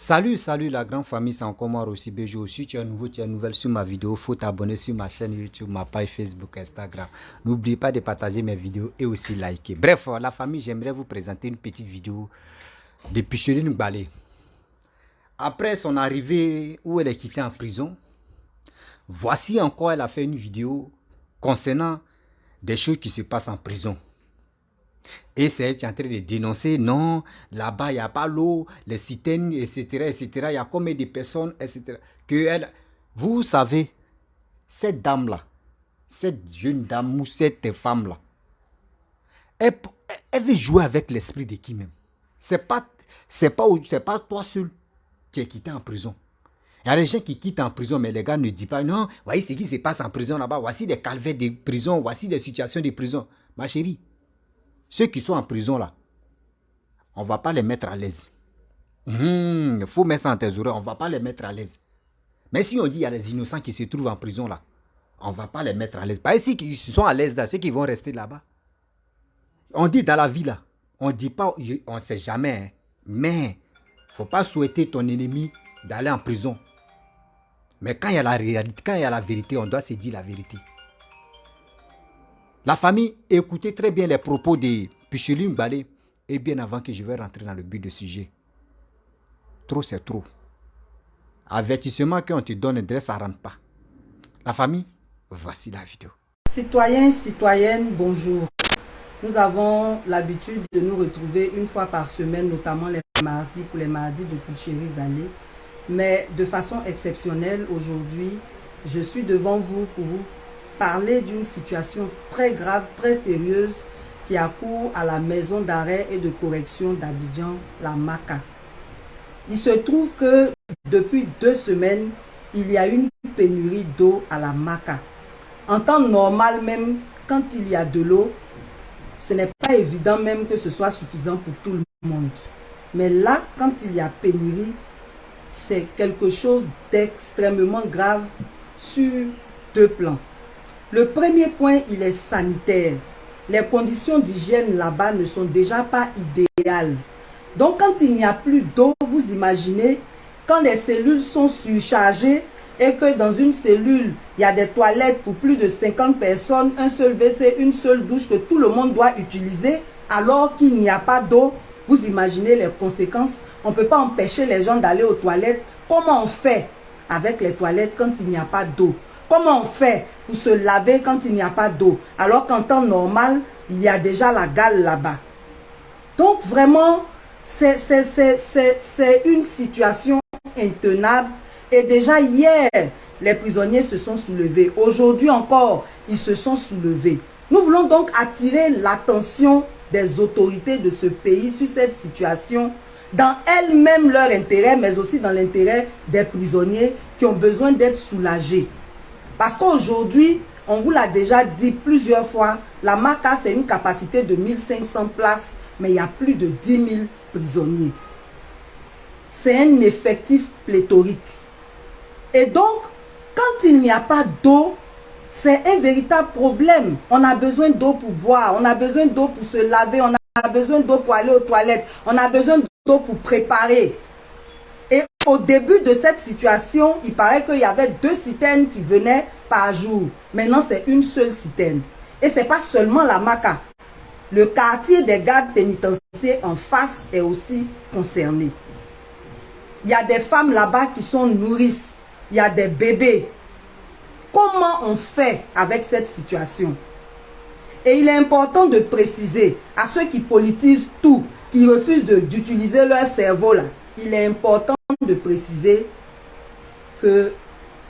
Salut la grande famille, c'est encore moi aussi Béjo. Si tu es nouveau, tu es nouvelle sur ma vidéo, faut t'abonner sur ma chaîne YouTube, ma page Facebook, Instagram. N'oubliez pas de partager mes vidéos et aussi liker. Bref, la famille, j'aimerais vous présenter une petite vidéo de Picheline Balé. Après son arrivée où elle est quittée en prison, voici encore elle a fait une vidéo concernant des choses qui se passent en prison. Et c'est elle qui est en train de dénoncer, non, là-bas, il n'y a pas l'eau, les citernes, etc., etc. Il y a combien de personnes, etc. Vous savez, cette dame-là, cette jeune dame ou cette femme-là, elle veut jouer avec l'esprit de qui même? C'est pas toi seul qui es quitté en prison. Il y a des gens qui quittent en prison, mais les gars ne disent pas, non, voyez ce qui se passe en prison là-bas, voici des calvaires de prison, voici des situations de prison. Ma chérie, ceux qui sont en prison là, on ne va pas les mettre à l'aise. Il faut mettre ça en tes oreilles, on ne va pas les mettre à l'aise. Mais si on dit qu'il y a des innocents qui se trouvent en prison là, on ne va pas les mettre à l'aise. Pas ici qu'ils sont à l'aise là, ceux qui vont rester là-bas. On dit dans la vie là, on ne dit pas, on ne sait jamais, hein, mais il ne faut pas souhaiter ton ennemi d'aller en prison. Mais quand il y a la réalité, quand il y a la vérité, on doit se dire la vérité. La famille, écoutez très bien les propos de Picheline Balé. Et bien avant que je vais rentrer dans le but du sujet. Trop, c'est trop. Avertissement qu'on te donne, ça ne rentre pas. La famille, voici la vidéo. Citoyens, citoyennes, bonjour. Nous avons l'habitude de nous retrouver une fois par semaine, notamment les mardis, pour les mardis de Picheline Balé. Mais de façon exceptionnelle, aujourd'hui, je suis devant vous pour vous parler d'une situation très grave, très sérieuse, qui a cours à la maison d'arrêt et de correction d'Abidjan, la MACA. Il se trouve que depuis 2 semaines, il y a une pénurie d'eau à la MACA. En temps normal même, quand il y a de l'eau, ce n'est pas évident même que ce soit suffisant pour tout le monde. Mais là, quand il y a pénurie, c'est quelque chose d'extrêmement grave sur 2 plans. Le premier point, il est sanitaire. Les conditions d'hygiène là-bas ne sont déjà pas idéales. Donc quand il n'y a plus d'eau, vous imaginez, quand les cellules sont surchargées et que dans une cellule, il y a des toilettes pour plus de 50 personnes, un seul WC, une seule douche que tout le monde doit utiliser, alors qu'il n'y a pas d'eau, vous imaginez les conséquences. On ne peut pas empêcher les gens d'aller aux toilettes. Comment on fait avec les toilettes quand il n'y a pas d'eau? Comment on fait pour se laver quand il n'y a pas d'eau? Alors qu'en temps normal, il y a déjà la gale là-bas. Donc vraiment, c'est une situation intenable. Et déjà hier, les prisonniers se sont soulevés. Aujourd'hui encore, ils se sont soulevés. Nous voulons donc attirer l'attention des autorités de ce pays sur cette situation, dans elles-mêmes leur intérêt, mais aussi dans l'intérêt des prisonniers qui ont besoin d'être soulagés. Parce qu'aujourd'hui, on vous l'a déjà dit plusieurs fois, la MACA, c'est une capacité de 1500 places, mais il y a plus de 10 000 prisonniers. C'est un effectif pléthorique. Et donc, quand il n'y a pas d'eau, c'est un véritable problème. On a besoin d'eau pour boire, on a besoin d'eau pour se laver, on a besoin d'eau pour aller aux toilettes, on a besoin d'eau pour préparer. Et au début de cette situation, il paraît qu'il y avait 2 citernes qui venaient par jour. Maintenant, c'est une seule citerne. Et ce n'est pas seulement la MACA. Le quartier des gardes pénitentiaires en face est aussi concerné. Il y a des femmes là-bas qui sont nourrices. Il y a des bébés. Comment on fait avec cette situation? Et il est important de préciser à ceux qui politisent tout, qui refusent d'utiliser leur cerveau là, il est important de préciser que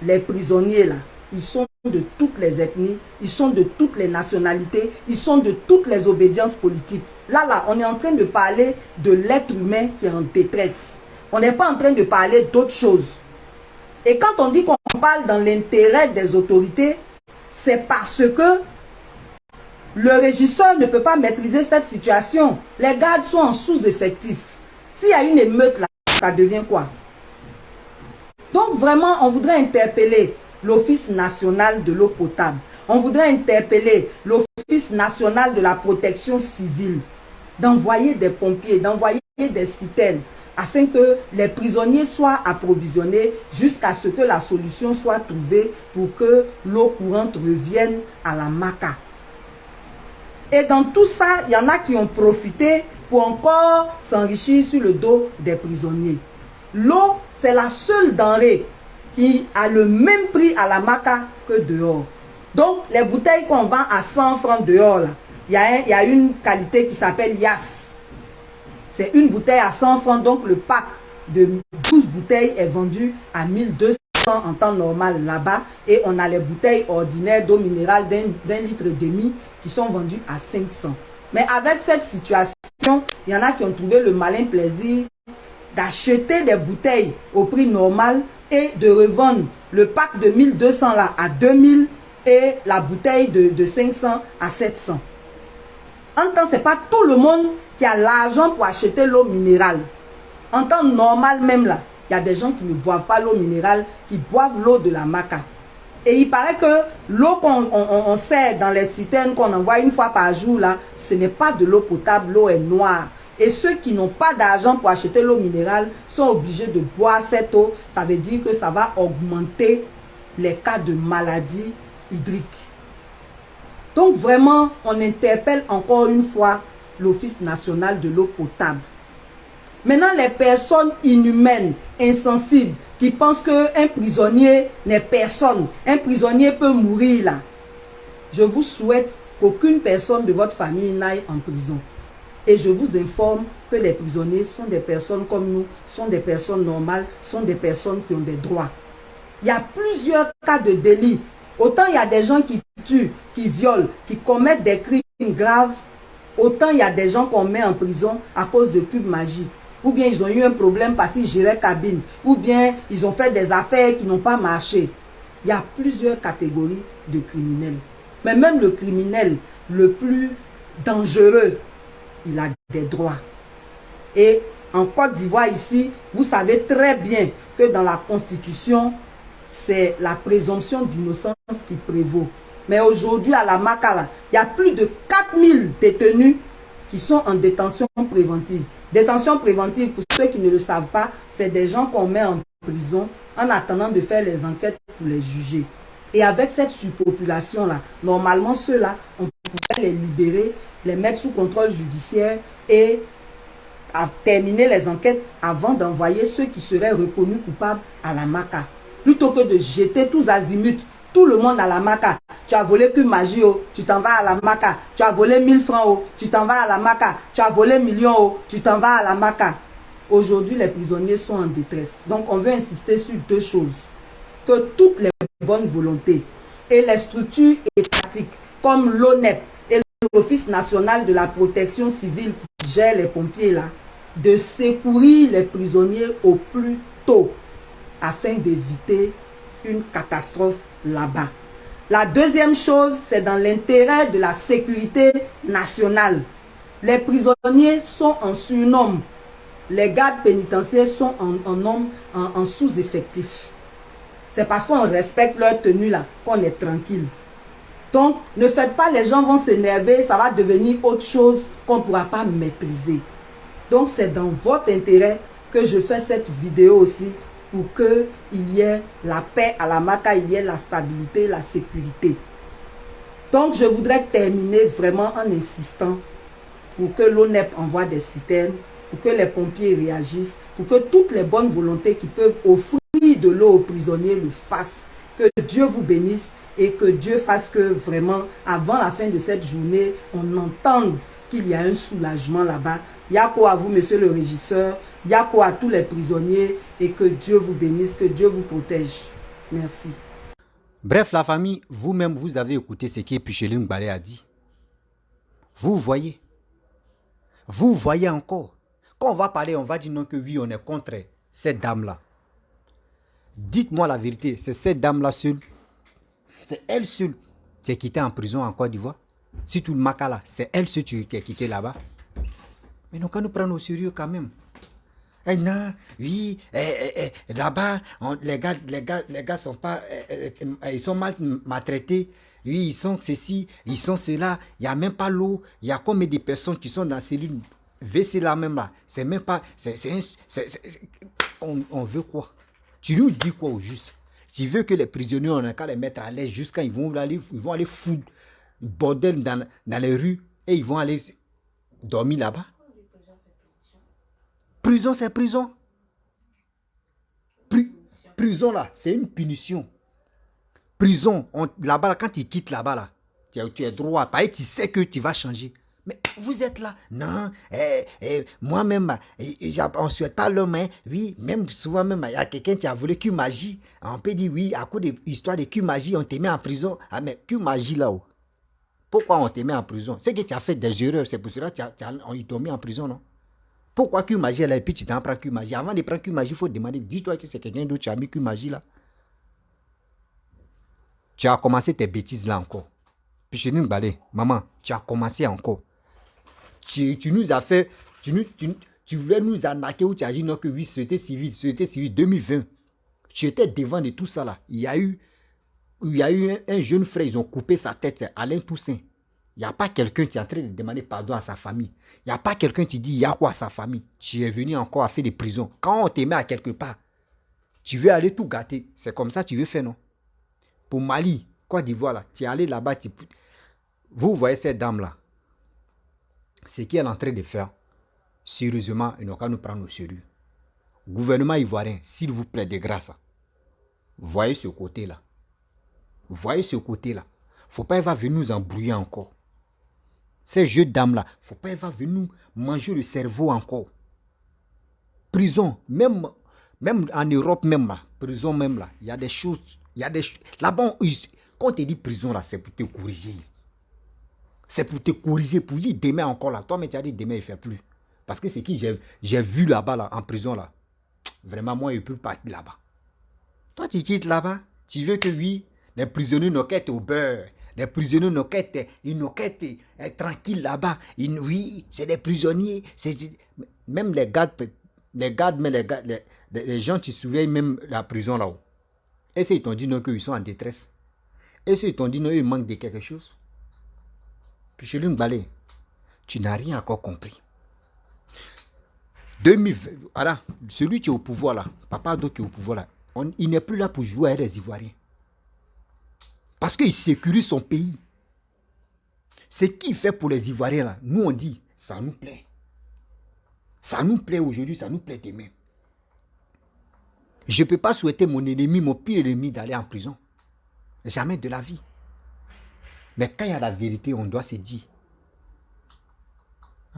les prisonniers là, ils sont de toutes les ethnies, ils sont de toutes les nationalités, ils sont de toutes les obédiences politiques. Là, on est en train de parler de l'être humain qui est en détresse. On n'est pas en train de parler d'autre chose. Et quand on dit qu'on parle dans l'intérêt des autorités, c'est parce que le régisseur ne peut pas maîtriser cette situation. Les gardes sont en sous-effectif. S'il y a une émeute là, ça devient quoi? Donc vraiment, on voudrait interpeller l'Office national de l'eau potable. On voudrait interpeller l'Office national de la protection civile, d'envoyer des pompiers, d'envoyer des citernes, afin que les prisonniers soient approvisionnés jusqu'à ce que la solution soit trouvée pour que l'eau courante revienne à la Maka. Et dans tout ça, il y en a qui ont profité pour encore s'enrichir sur le dos des prisonniers. L'eau, c'est la seule denrée qui a le même prix à la Maka que dehors. Donc, les bouteilles qu'on vend à 100 francs dehors, là, il y a une qualité qui s'appelle Yas. C'est une bouteille à 100 francs, donc le pack de 12 bouteilles est vendu à 1200 en temps normal là-bas. Et on a les bouteilles ordinaires d'eau minérale d'un litre et demi qui sont vendues à 500. Mais avec cette situation, il y en a qui ont trouvé le malin plaisir d'acheter des bouteilles au prix normal et de revendre le pack de 1200 là à 2000 et la bouteille de 500 à 700. En temps, ce n'est pas tout le monde qui a l'argent pour acheter l'eau minérale. En temps normal même là, il y a des gens qui ne boivent pas l'eau minérale, qui boivent l'eau de la Maka. Et il paraît que l'eau qu'on sert dans les citernes, qu'on envoie une fois par jour là, ce n'est pas de l'eau potable, l'eau est noire. Et ceux qui n'ont pas d'argent pour acheter l'eau minérale sont obligés de boire cette eau. Ça veut dire que ça va augmenter les cas de maladies hydriques. Donc vraiment, on interpelle encore une fois l'Office national de l'eau potable. Maintenant, les personnes inhumaines, insensibles, qui pensent qu'un prisonnier n'est personne, un prisonnier peut mourir là, je vous souhaite qu'aucune personne de votre famille n'aille en prison. Et je vous informe que les prisonniers sont des personnes comme nous, sont des personnes normales, sont des personnes qui ont des droits. Il y a plusieurs cas de délit. Autant il y a des gens qui tuent, qui violent, qui commettent des crimes graves, autant il y a des gens qu'on met en prison à cause de cubes magiques. Ou bien ils ont eu un problème parce qu'ils géraient cabine. Ou bien ils ont fait des affaires qui n'ont pas marché. Il y a plusieurs catégories de criminels. Mais même le criminel le plus dangereux, il a des droits. Et en Côte d'Ivoire ici, vous savez très bien que dans la Constitution, c'est la présomption d'innocence qui prévaut. Mais aujourd'hui, à la Maka, il y a plus de 4000 détenus qui sont en détention préventive. Détention préventive, pour ceux qui ne le savent pas, c'est des gens qu'on met en prison en attendant de faire les enquêtes pour les juger. Et avec cette surpopulation-là, normalement, ceux-là, on pourrait les libérer, les mettre sous contrôle judiciaire et à terminer les enquêtes avant d'envoyer ceux qui seraient reconnus coupables à la Maka. Plutôt que de jeter tous azimuts, tout le monde à la Maka. Tu as volé que magie, oh, tu t'en vas à la Maka. Tu as volé 1000 francs, oh, tu t'en vas à la Maka. Tu as volé millions, oh, tu t'en vas à la Maka. Aujourd'hui, les prisonniers sont en détresse. Donc, on veut insister sur deux choses. Que toutes les bonnes volontés et les structures étatiques comme l'ONEP et l'Office national de la protection civile qui gère les pompiers là, de secourir les prisonniers au plus tôt afin d'éviter une catastrophe là-bas. La deuxième chose, c'est dans l'intérêt de la sécurité nationale. Les prisonniers sont en surnombre. Les gardes pénitentiaires sont en sous-effectif. C'est parce qu'on respecte leur tenue là qu'on est tranquille. Donc, ne faites pas, les gens vont s'énerver, ça va devenir autre chose qu'on ne pourra pas maîtriser. Donc, c'est dans votre intérêt que je fais cette vidéo aussi pour qu'il y ait la paix à la Maka, il y ait la stabilité, la sécurité. Donc, je voudrais terminer vraiment en insistant pour que l'ONEP envoie des citernes, pour que les pompiers réagissent, pour que toutes les bonnes volontés qui peuvent offrir de l'eau aux prisonniers le fassent. Que Dieu vous bénisse et que Dieu fasse que vraiment, avant la fin de cette journée, on entende qu'il y a un soulagement là-bas. Yako à vous, monsieur le régisseur, Yako à tous les prisonniers et que Dieu vous bénisse, que Dieu vous protège. Merci. Bref, la famille, vous-même, vous avez écouté ce que Picheline Balé a dit. Vous voyez encore. Quand on va parler, on va dire non que oui, on est contre cette dame-là. Dites-moi la vérité, c'est cette dame-là seule. C'est elle seule qui est quittée en prison en Côte d'Ivoire. Si tout le Maka là, c'est elle seule qui est quittée là-bas. Mais nous, quand nous prenons au sérieux quand même. Eh non, oui, là-bas, les gars sont pas, ils sont mal maltraités. Oui, ils sont ceci, ils sont cela. Il n'y a même pas l'eau. Il y a combien de personnes qui sont dans la cellule VC là même là, c'est même pas... on veut quoi? Tu nous dis quoi au juste? Tu veux que les prisonniers, on a qu'à les mettre à l'aise jusqu'à ils vont aller foutre bordel dans les rues et ils vont aller dormir là-bas. Prison, c'est prison. Prison là, c'est une punition. Prison, là-bas, quand tu quittes là-bas, là, tu es droit. Pareil, tu sais que tu vas changer. Mais vous êtes là. Non, moi-même, on ne souhaite pas l'homme. Hein. Oui, même souvent, même, il y a quelqu'un qui a volé Q-Magie. On peut dire, oui, à cause de l'histoire de Q-Magie, on te met en prison. Ah, mais Q-Magie là-haut. Pourquoi on te met en prison? C'est que tu as fait des erreurs. C'est pour cela qu'ils t'ont mis en prison, non? Pourquoi Q-Magie là, et puis tu t'en prends Q-Magie? Avant de prendre Q-Magie, il faut demander. Dis-toi que c'est quelqu'un d'autre qui a mis Q-Magie là. Tu as commencé tes bêtises là encore. Puis je dis, balai, maman, tu as commencé encore. Tu nous as fait, tu voulais nous arnaquer ou tu as dit non que oui, société civile 2020. Tu étais devant de tout ça là. Il y a eu un jeune frère, ils ont coupé sa tête, c'est Alain Toussaint. Il n'y a pas quelqu'un qui est en train de demander pardon à sa famille. Il n'y a pas quelqu'un qui dit il y a quoi à sa famille. Tu es venu encore à faire des prisons. Quand on te met à quelque part, tu veux aller tout gâter. C'est comme ça que tu veux faire, non? Pour Mali, Côte d'Ivoire, là, tu es allé là-bas. Vous voyez cette dame-là. Ce qu'elle est en train de faire, sérieusement, ils n'ont qu'à nous prendre au sérieux. Gouvernement ivoirien, s'il vous plaît, de grâce, voyez ce côté-là. Voyez ce côté-là. Faut pas va venir nous embrouiller encore. Ces jeux dames-là, faut pas va venir nous manger le cerveau encore. Prison, même en Europe même là, prison même là, il y a des choses, là-bas, quand on te dit prison là, c'est pour te corriger. C'est pour te corriger, pour dire demain encore là. Toi, mais tu as dit demain, il ne fait plus. Parce que c'est qui j'ai vu là-bas, là, en prison là. Vraiment, moi, il ne peut pas partir là-bas. Toi, tu quittes là-bas. Tu veux que oui, les prisonniers n'ont qu'à être au beurre. Les prisonniers n'ont qu'à être tranquilles là-bas. Oui, c'est des prisonniers. Même les gardes, mais les gens qui surveillent même la prison là-haut. Est-ce qu'ils t'ont dit non qu'ils sont en détresse? Est-ce qu'ils t'ont dit non qu'ils manquent de quelque chose? Puis je lui balai, tu n'as rien encore compris. 2020, voilà, celui qui est au pouvoir là, Papa Ado qui est au pouvoir là, il n'est plus là pour jouer avec les Ivoiriens. Parce qu'il sécurise son pays. Ce qu'il fait pour les Ivoiriens là, nous on dit, ça nous plaît. Ça nous plaît aujourd'hui, ça nous plaît demain. Je ne peux pas souhaiter mon ennemi, mon pire ennemi d'aller en prison. Jamais de la vie. Mais quand il y a la vérité, on doit se dire.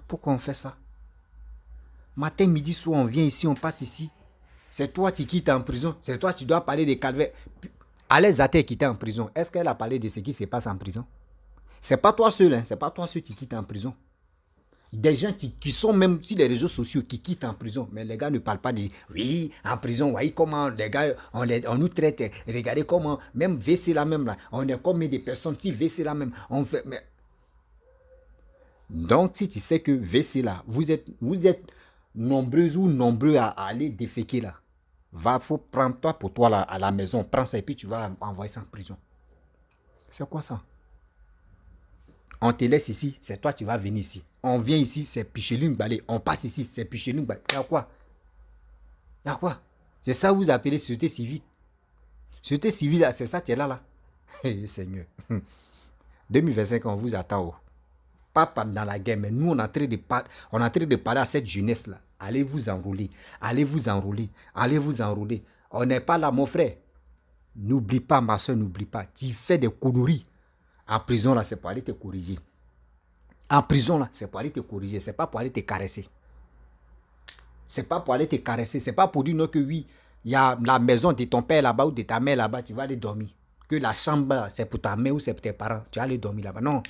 Pourquoi on fait ça? Matin, midi, soir, on vient ici, on passe ici. C'est toi qui quittes en prison. C'est toi qui dois parler des calvaires. Allez, Zate qui était en prison. Est-ce qu'elle a parlé de ce qui se passe en prison? C'est pas toi seul, hein? C'est pas toi seul qui quitte en prison. Des gens qui sont même sur les réseaux sociaux qui quittent en prison. Mais les gars ne parlent pas de oui, en prison, voyez comment les gars, on nous traite. Regardez comment, même VC là même là, on est comme des personnes, si VC là même, on fait. Mais... Donc, si tu sais que VC là, vous êtes nombreux ou nombreux à aller déféquer là, faut prendre toi pour toi là, à la maison, prends ça et puis tu vas envoyer ça en prison. C'est quoi ça? On te laisse ici, c'est toi qui vas venir ici. On vient ici, c'est Picheline Balé. On passe ici, c'est Picheline Balé. Il y a quoi? Il y a quoi? C'est ça que vous appelez société civile. Société civile, c'est ça, tu es là, là. Hey, Seigneur. 2025, on vous attend. Oh. Pas dans la guerre, mais nous, on est en train de parler à cette jeunesse-là. Allez vous enrouler. Allez vous enrouler. Allez vous enrouler. On n'est pas là, mon frère. N'oublie pas, ma soeur, n'oublie pas. Tu fais des conneries. En prison, là, c'est pour aller te corriger. En prison, là, c'est pour aller te corriger. C'est pas pour aller te caresser. C'est pas pour aller te caresser. C'est pas pour dire non que oui, il y a la maison de ton père là-bas ou de ta mère là-bas, tu vas aller dormir. Que la chambre, c'est pour ta mère ou c'est pour tes parents. Tu vas aller dormir là-bas. Non.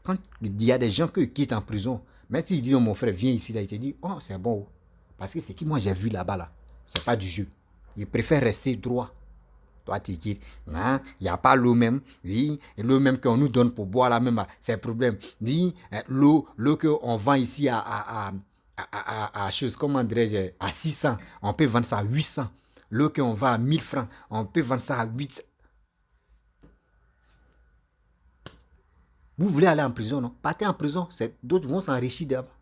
Quand il y a des gens qui quittent en prison, même s'ils disent, oh, mon frère, viens ici, là, il te dit, oh, c'est bon. Parce que c'est qui moi j'ai vu là-bas, là. C'est pas du jeu. Il préfère rester droit. Toi, tu dis, il n'y a pas l'eau même. Oui, l'eau même qu'on nous donne pour boire là même, c'est un problème. Oui, l'eau qu'on vend ici à chose, comment dirais-je, à 600, on peut vendre ça à 800. L'eau qu'on vend à 1000 francs, on peut vendre ça à 8. Vous voulez aller en prison, non? Partez en prison. D'autres vont s'enrichir d'abord.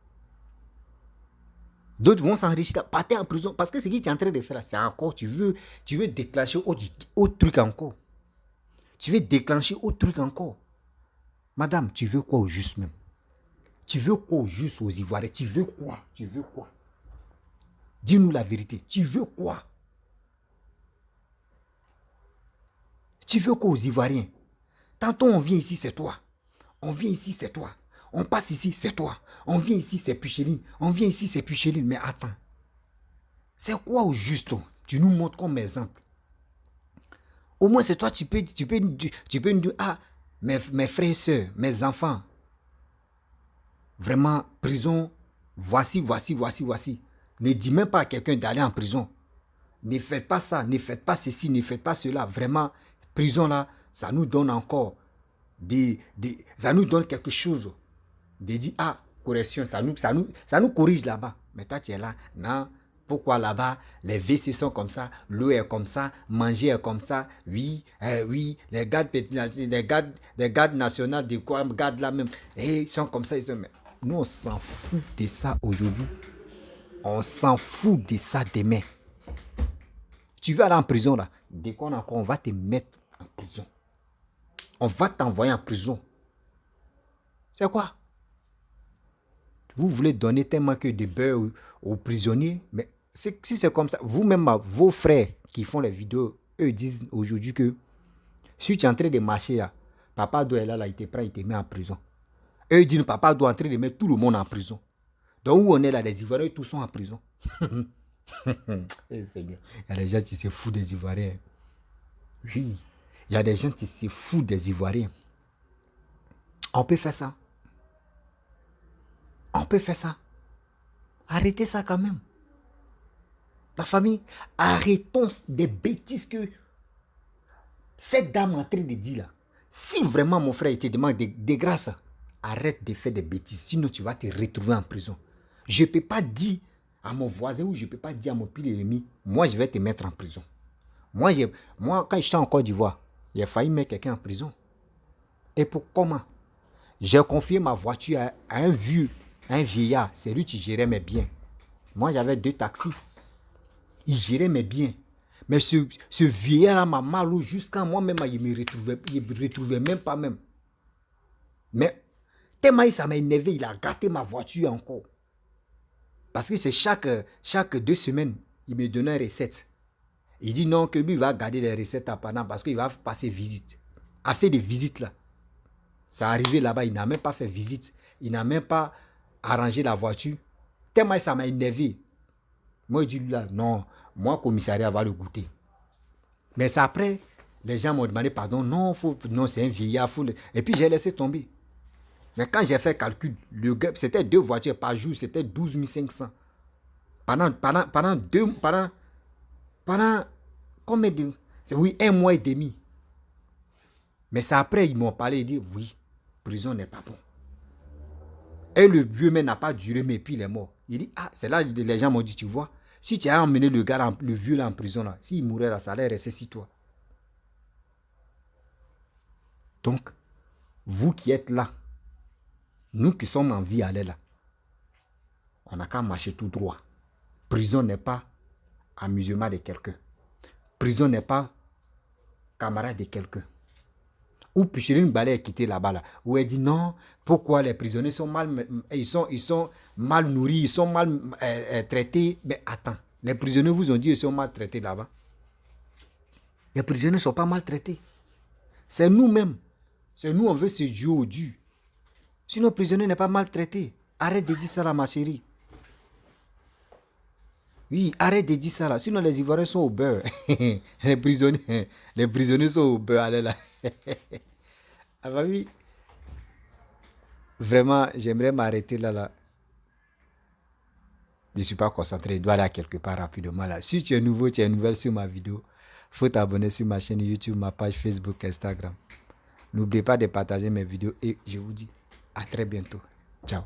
D'autres vont s'enrichir. Partez en prison. Parce que ce que tu es en train de faire, c'est encore, tu veux déclencher autre truc encore. Tu veux déclencher autre truc encore. Madame, tu veux quoi au juste même? Tu veux quoi au juste aux Ivoiriens? Tu veux quoi? Tu veux quoi? Dis-nous la vérité. Tu veux quoi? Tu veux quoi aux Ivoiriens? Tantôt on vient ici, c'est toi. On vient ici, c'est toi. On passe ici, c'est toi. On vient ici, c'est Pucheline. On vient ici, c'est Pucheline. Mais attends. C'est quoi au juste? Tu nous montres comme exemple. Au moins, c'est toi, tu peux nous dire, ah, mes frères et sœurs, mes enfants. Vraiment, prison, voici. Ne dis même pas à quelqu'un d'aller en prison. Ne faites pas ça, ne faites pas ceci, ne faites pas cela. Vraiment, prison là, ça nous donne encore ça nous donne quelque chose. De dire, ah, correction, ça nous corrige là-bas. Mais toi, tu es là, non. Pourquoi là-bas, les WC sont comme ça, l'eau est comme ça, manger est comme ça, oui, les gardes nationaux, de quoi, gardes là même, ils sont comme ça, nous, on s'en fout de ça aujourd'hui. On s'en fout de ça demain. Tu veux aller en prison là, dès qu'on encore, on va te mettre en prison. On va t'envoyer en prison. C'est quoi? Vous voulez donner tellement que de beurre aux prisonniers, mais si c'est comme ça, vous-même, vos frères qui font les vidéos, eux disent aujourd'hui que si tu es en train de marcher là, papa doit être là, il te prend, il te met en prison. Eux disent papa doit en train de mettre tout le monde en prison. Donc où on est là, les Ivoiriens, tous sont en prison. C'est bien. Il y a des gens qui se foutent des Ivoiriens. Oui. Il y a des gens qui se foutent des Ivoiriens. On peut faire ça. On peut faire ça. Arrêtez ça quand même. La famille, arrêtons des bêtises que cette dame est en train de dire là. Si vraiment mon frère te demande de grâce, arrête de faire des bêtises. Sinon tu vas te retrouver en prison. Je ne peux pas dire à mon voisin ou je ne peux pas dire à mon pire ennemi, moi je vais te mettre en prison. Moi quand j'étais en Côte d'Ivoire, j'ai failli mettre quelqu'un en prison. Et pour comment? J'ai confié ma voiture à un vieillard. C'est lui qui gérait mes biens. Moi, j'avais 2 taxis. Il gérait mes biens. Mais ce vieillard-là m'a mal jusqu'à moi-même, il me retrouvait même pas même. Mais tellement ça m'a énervé, il a gâté ma voiture encore. Parce que c'est chaque 2 semaines, il me donnait une recette. Il dit non, que lui va garder les recettes à pendant parce qu'il va passer visite. A fait des visites là. Ça arrivé là-bas, il n'a même pas fait visite. Il n'a même pas arrangé la voiture. Tellement ça m'a énervé. Moi, je dis là, non, moi, commissariat va le goûter. Mais c'est après, les gens m'ont demandé pardon. Non, c'est un vieillard. Et puis, j'ai laissé tomber. Mais quand j'ai fait calcul, c'était 2 voitures par jour, c'était 12 500. Pendant combien de... Oui, 1 mois et demi. Mais c'est après, ils m'ont parlé, ils disent, oui, prison n'est pas bon. Et le vieux mec n'a pas duré, mais puis il est mort. Il dit, ah, c'est là, les gens m'ont dit, tu vois, si tu as emmené le vieux là en prison, là, s'il mourait là, ça allait rester sur toi. Donc, vous qui êtes là, nous qui sommes en vie, allez là. On n'a qu'à marcher tout droit. Prison n'est pas amusement de quelqu'un. Prison n'est pas camarade de quelqu'un. Ou Pucheline Balé est quitté là-bas, là, où elle dit non, pourquoi les prisonniers sont mal, ils sont mal nourris, ils sont mal traités. Mais attends, les prisonniers vous ont dit qu'ils sont mal traités là-bas. Les prisonniers ne sont pas mal traités. C'est nous-mêmes. C'est nous, on veut se jouer au dû. Sinon, le prisonnier n'est pas mal traité. Arrête de dire ça là, ma chérie. Oui, arrête de dire ça là. Sinon, les Ivoiriens sont au beurre. les prisonniers sont au beurre. Allez là. Ah bah oui. Vraiment, j'aimerais m'arrêter là. Je ne suis pas concentré. Je dois aller quelque part rapidement là. Si tu es nouveau, tu es nouvelle sur ma vidéo, il faut t'abonner sur ma chaîne YouTube, ma page Facebook, Instagram. N'oubliez pas de partager mes vidéos et je vous dis à très bientôt. Ciao.